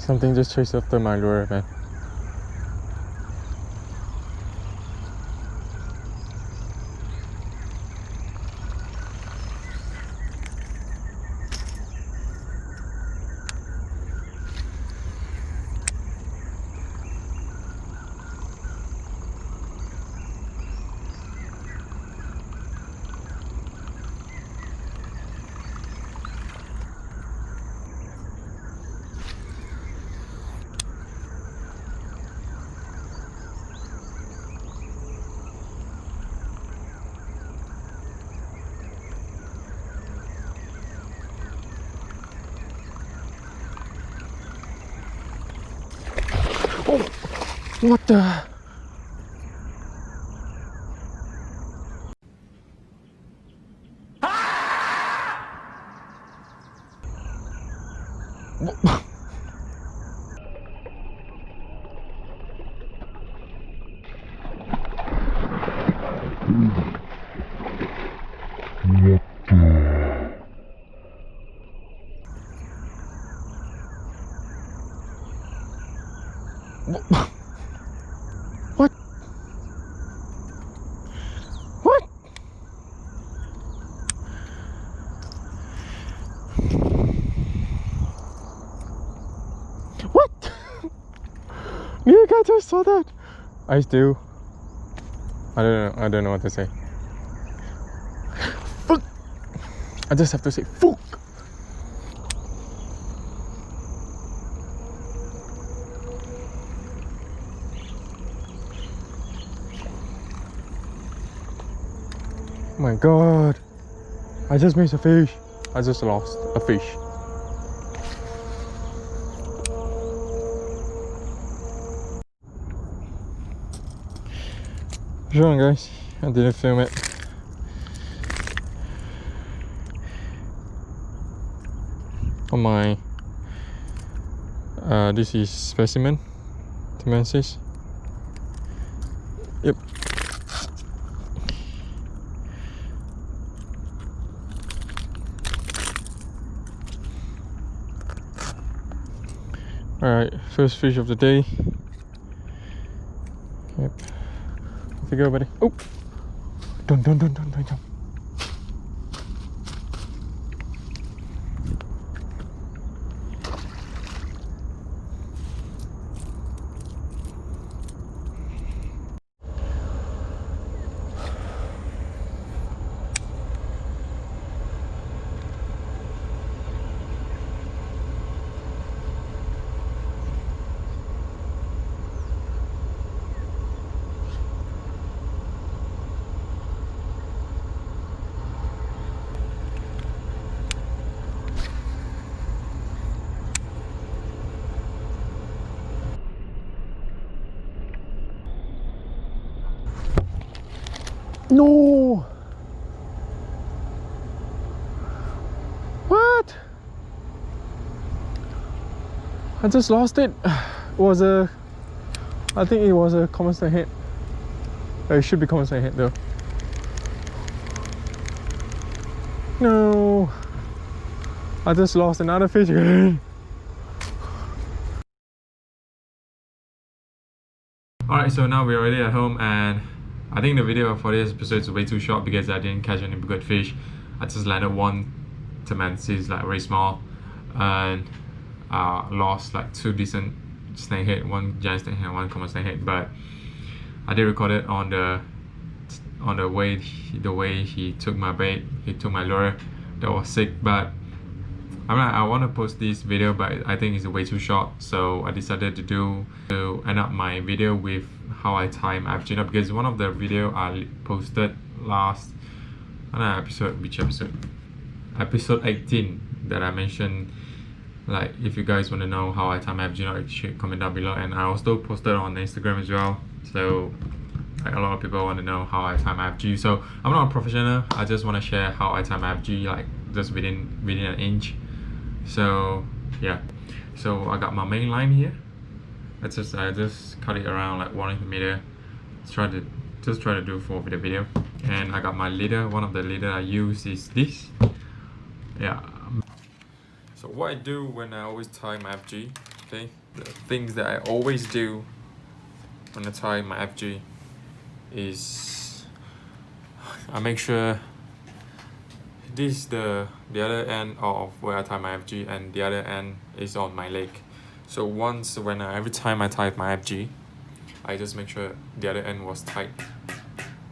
Something just chased after my lure, man. Oh, what the? What? What? What? You guys just saw that? I still. I don't know what to say. Fuck! I just have to say fuck! Oh my god, I just missed a fish. I just lost a fish. Sure guys, I didn't film it. On my this is specimen Timensis. Yep. Alright, first fish of the day. Yep. Off you go, buddy. Oh! Don't jump. No! What? I just lost it. I think it was a common snakehead. It should be common snakehead though. No! I just lost another fish again. Alright, so now we're already at home, and I think the video for this episode is way too short because I didn't catch any good fish. I just landed one Timensis, like very small, and lost like two decent snakehead, one giant snakehead, one common snakehead. But I did record it on the way he took my bait, he took my lure. That was sick. But I want to post this video, but I think it's way too short, so I decided to end up my video with how I tie my FG knot, because one of the video I posted last episode, episode 18, that I mentioned, like, if you guys want to know how I tie my FG knot, you should comment down below. And I also posted on Instagram as well, so like, a lot of people want to know how I tie my FG. So I'm not a professional, I just want to share how I tie my FG, like just within an inch. So yeah, so I got my main line here. I just cut it around like 1 meter. Try to do for the video. And I got my leader. One of the leader I use is this. Yeah. So what I do when I always tie my FG Okay, the things that I always do when I tie my FG is I make sure this is the other end of where I tie my FG, and the other end is on my leg. So once every time I tie my FG, I just make sure the other end was tight.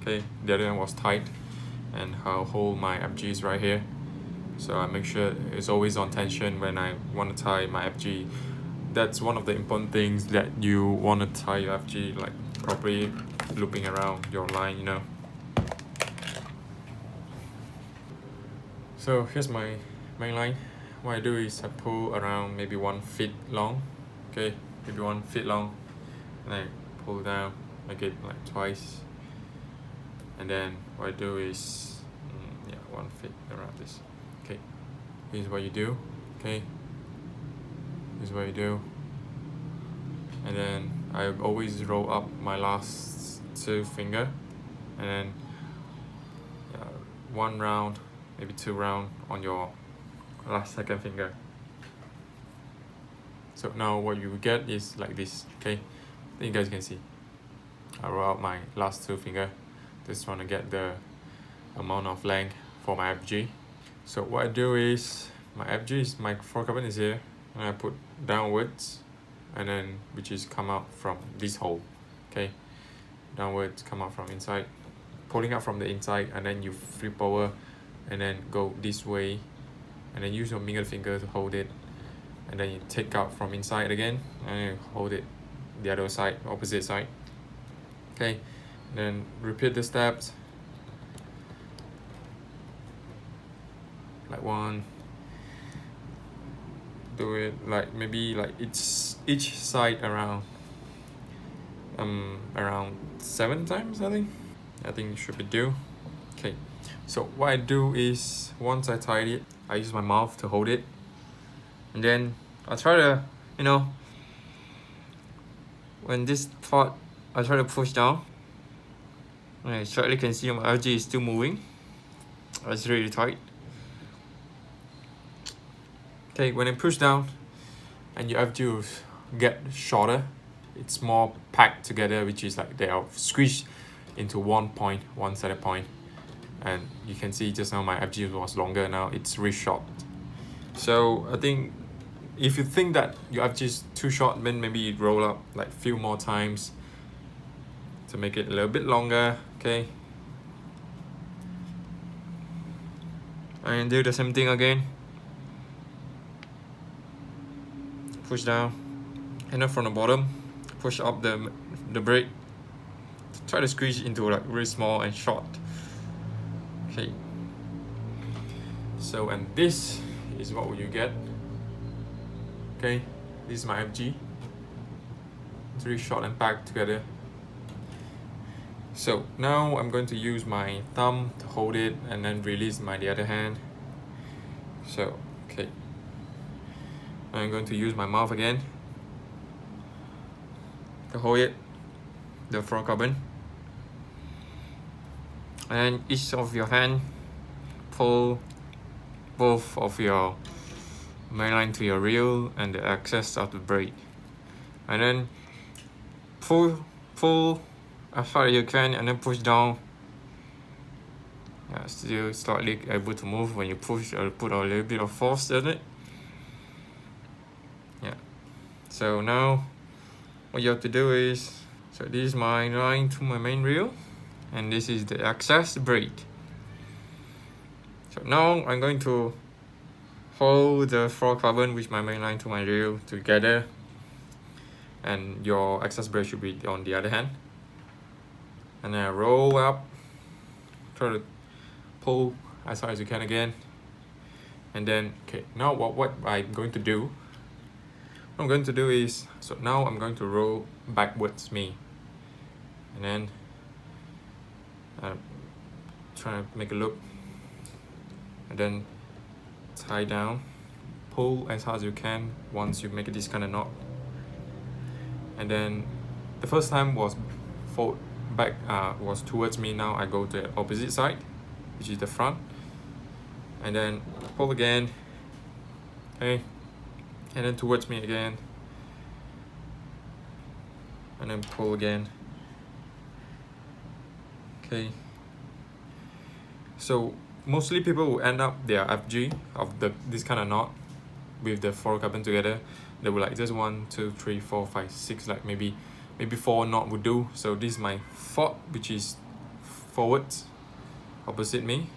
Okay, the other end was tight, and I'll hold my FGs right here. So I make sure it's always on tension when I want to tie my FG. That's one of the important things, that you want to tie your FG like properly, looping around your line, you know. So here's my main line. What I do is I pull around maybe 1 feet long. Okay, maybe 1 feet long, and I pull down, make it like twice. And then what I do is 1 feet around this. Okay, here's what you do. Okay, here's what you do. And then I always roll up my last 2 finger, and then 1 round, maybe 2 round on your last 2nd finger. So now what you get is like this. Okay, you guys can see I roll out my last 2 finger, just want to get the amount of length for my FG. So what I do is, my FG is, my fluorocarbon is here, and I put downwards, and then which is come out from this hole. Okay, downwards, come out from inside, pulling out from the inside, and then you flip over and then go this way, and then use your middle finger to hold it, and then you take out from inside again and you hold it the other side, opposite side. Okay, then repeat the steps like 1, do it like maybe like each side around 7 times. I think it should be due. Okay, so what I do is, once I tied it, I use my mouth to hold it, and then I try to, you know, when this part, I try to push down, and I slightly can see my FG is still moving. It's really tight. Okay, when I push down and your FG get shorter, it's more packed together, which is like they are squished into one center point. And you can see just now my FG was longer, now it's really short. So I think if you think that your FG is too short, then maybe you roll up like a few more times to make it a little bit longer. Okay, and do the same thing again. Push down, and then from the bottom, push up the braid. Try to squeeze into like really small and short. Okay. So, and this is what you get. Okay, this is my FG. It's really short and packed together. So now I'm going to use my thumb to hold it and then release the other hand. So, okay. I'm going to use my mouth again to hold it, the fluorocarbon. And each of your hand, pull both of your mainline to your reel and the excess of the braid. And then pull as far as you can, and then push down. Yeah, still slightly able to move when you push, or put a little bit of force on it. Yeah. So now what you have to do is, so this is my line to my main reel, and this is the excess braid. So now I'm going to hold the fluorocarbon with my main line to my reel together, and your excess braid should be on the other hand. And then I roll up, try to pull as hard as you can again. And then, okay, now what I'm going to do, is, so now I'm going to roll backwards me. And then try to make a loop. And then tie down, pull as hard as you can once you make this kind of knot. And then the first time was was towards me. Now I go to the opposite side, which is the front, and then pull again. Okay, and then towards me again, and then pull again. Okay. So mostly people will end up their FG of this kind of knot with the fluorocarbon together. They will like just 1, 2, 3, 4, 5, 6, like maybe 4 knot would do. So this is my fourth, which is forwards opposite me,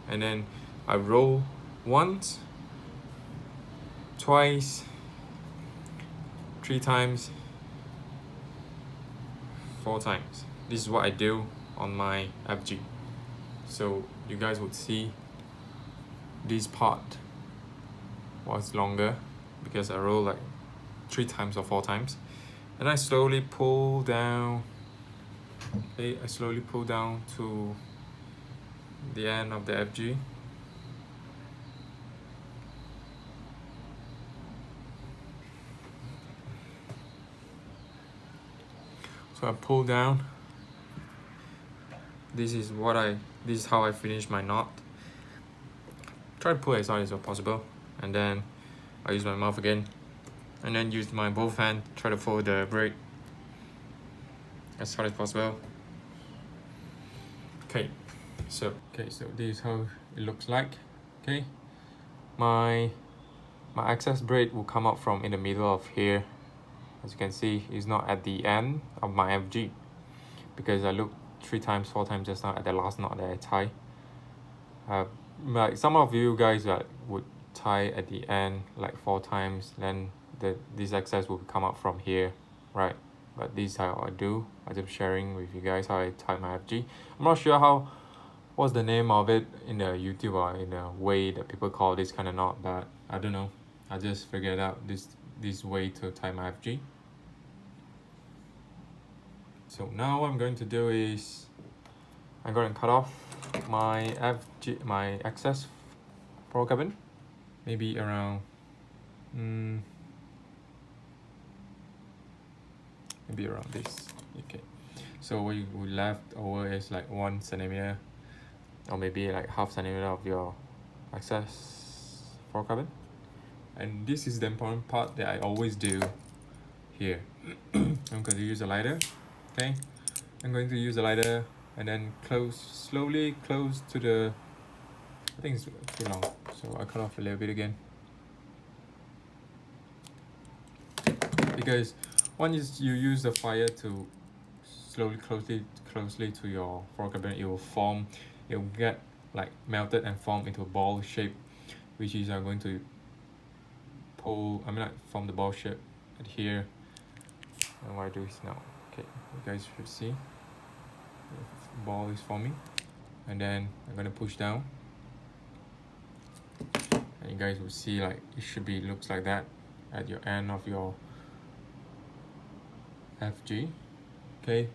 and then I roll once, twice, 3 times, 4 times. This is what I do on my FG. So you guys would see this part was longer because I roll like 3 times or 4 times, and I slowly pull down. Okay, I slowly pull down to the end of the FG. So I pull down. This is how I finish my knot. Try to pull as hard as possible, and then I use my mouth again, and then use my both hand, try to fold the braid as hard as possible. Okay, so this is how it looks like. Okay, my excess braid will come out from in the middle of here. As you can see, it's not at the end of my FG because I looked 3 times, 4 times just now at the last knot that I tie. Like some of you guys would tie at the end like 4 times, then this excess will come out from here, right? But this is how I do. I'm just sharing with you guys how I tie my FG. I'm not sure what's the name of it in the YouTube or in a way that people call this kind of knot, but I don't know. I just figured out this way to tie my FG. So now what I'm going to do is I'm going to cut off my excess fluorocarbon, maybe around maybe around this. Okay, so what you left over is like 1 centimeter or maybe like half centimeter of your excess fluorocarbon. And this is the important part that I always do here. I'm going to use a lighter. Okay, I'm going to use a lighter and then slowly close to the, I think it's too long, so I cut off a little bit again. Because once you use the fire to slowly closely to your fluorocarbon, it will get like melted and form into a ball shape, which is I'm going to pull, form the ball shape at here. And what I do is now, okay, you guys should see the ball is forming, and then I'm gonna push down, and you guys will see like it should be looks like that at your end of your FG. Okay,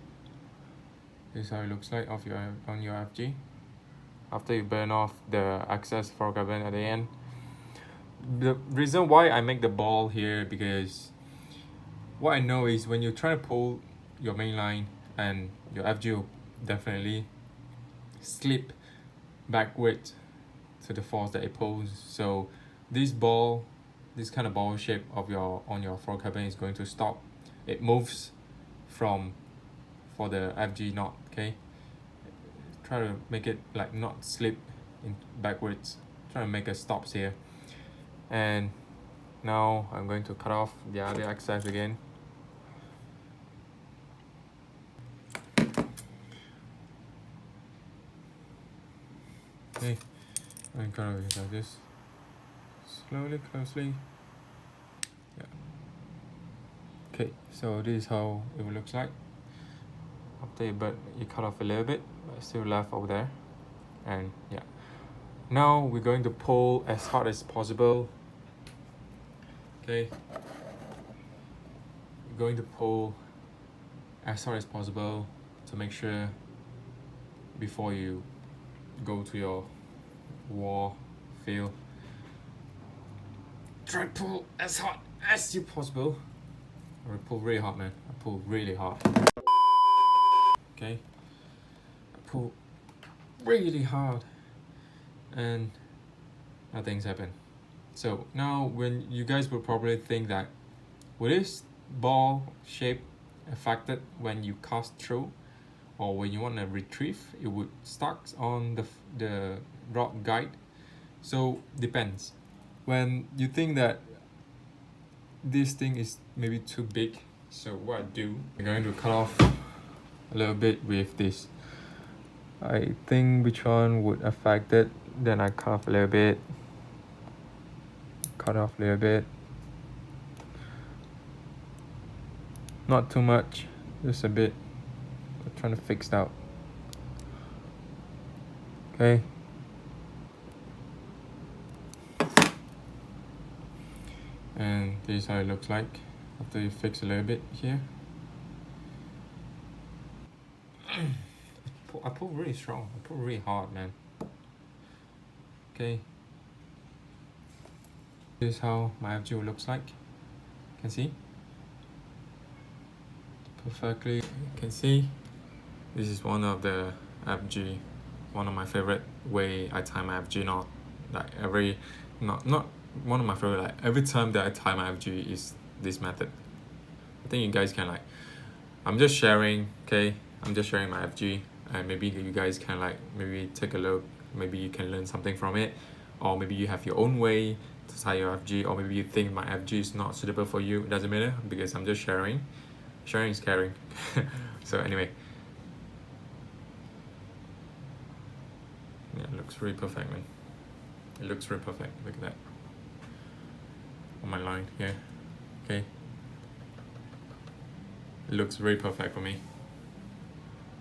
this is how it looks like on your FG after you burn off the excess fluorocarbon at the end. The reason why I make the ball here, because what I know is when you try to pull your main line and your FG will definitely slip backward to the force that it pulls. So this kind of ball shape of your fluorocarbon is going to stop. It moves for the FG knot. Okay, try to make it like not slip in backwards. Try to make a stops here. And now I'm going to cut off the other excess again. Okay, I'm cut off it like this. Slowly, closely. Yeah. Okay, so this is how it looks like. After you cut off a little bit, but still left over there. And yeah. Now we're going to pull as hard as possible. Okay. We're going to pull as hard as possible to make sure before you go to your wall field. Try to pull as hard as you possible. I pull really hard, man. I pull really hard. Okay. I pull really hard and nothing's happened. So now when you guys would probably think that with this ball shape affected when you cast through, or when you want to retrieve, it would stuck on the rod guide. So depends. When you think that this thing is maybe too big, so what I do, I'm going to cut off a little bit with this. I think which one would affect it, then I cut off a little bit, not too much, just a bit. I'm trying to fix it out. Okay. And this is how it looks like after you fix a little bit here. I pull really strong, I pull really hard, man. Okay. This is how my FG looks like. You can see perfectly. You can see this is one of the FG, one of my favorite way I tie my FG knot. Like not one of my favorite, like every time that I tie my FG is this method. I think you guys can like, I'm just sharing, okay? I'm just sharing my FG, and maybe you guys can like maybe take a look, maybe you can learn something from it, or maybe you have your own way to tie your FG, or maybe you think my FG is not suitable for you. It doesn't matter, because I'm just sharing. Sharing is caring. So anyway, yeah, it looks really perfect, man. It looks really perfect. Look at that on my line here. Okay, it looks really perfect for me.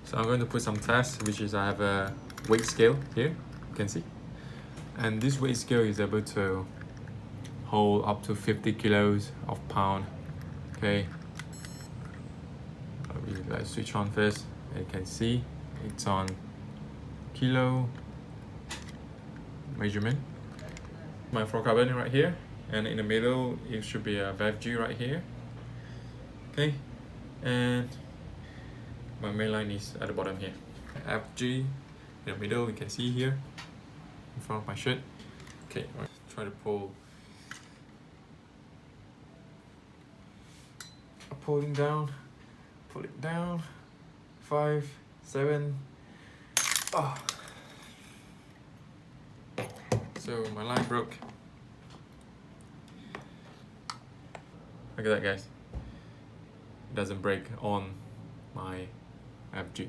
So I'm going to put some tests, which is I have a weight scale here, you can see, and this weight scale is able to hold up to 50 kilos of pound. Okay, let's switch on first, and you can see it's on kilo measurement. My fluorocarbon right here, and in the middle it should be a VFG right here. Okay, and my main line is at the bottom here. FG in the middle, you can see here in front of my shirt. Okay, I'll try to pull. Pull it down. 5, 7. Oh. So my line broke. Look at that, guys. It doesn't break on my FG.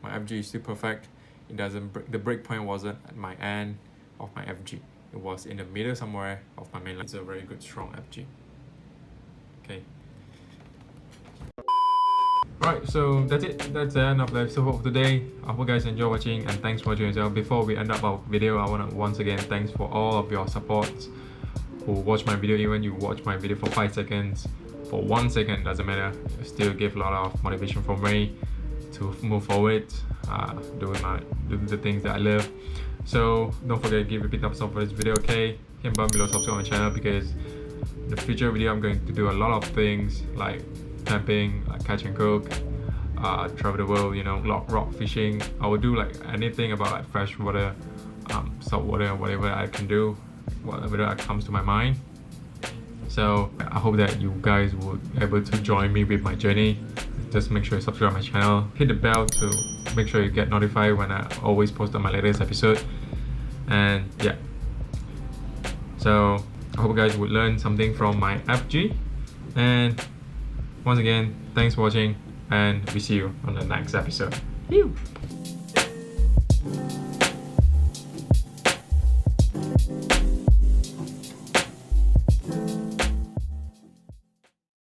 My FG is still perfect. It doesn't break. The break point wasn't at my end of my FG. It was in the middle somewhere of my main line. It's a very good, strong FG. Okay. Right, so that's it. That's the end of the episode of today. I hope you guys enjoy watching, and thanks for watching as well. Before we end up our video, I want to once again thanks for all of your support who watch my video. Even you watch my video for 5 seconds, for 1 second, doesn't matter. It still give a lot of motivation for me to move forward, doing the things that I love. So don't forget to give a big thumbs up for this video, okay? Hit button below, subscribe on my channel, because in the future video I'm going to do a lot of things like camping, like catch and cook, travel the world, you know, rock fishing. I will do like anything about like fresh water, salt water, whatever I can do, whatever that comes to my mind. So I hope that you guys would be able to join me with my journey. Just make sure you subscribe to my channel, hit the bell to make sure you get notified when I always post on my latest episode. And yeah, so I hope you guys would learn something from my FG. And once again, thanks for watching, and we see you on the next episode. Yewww.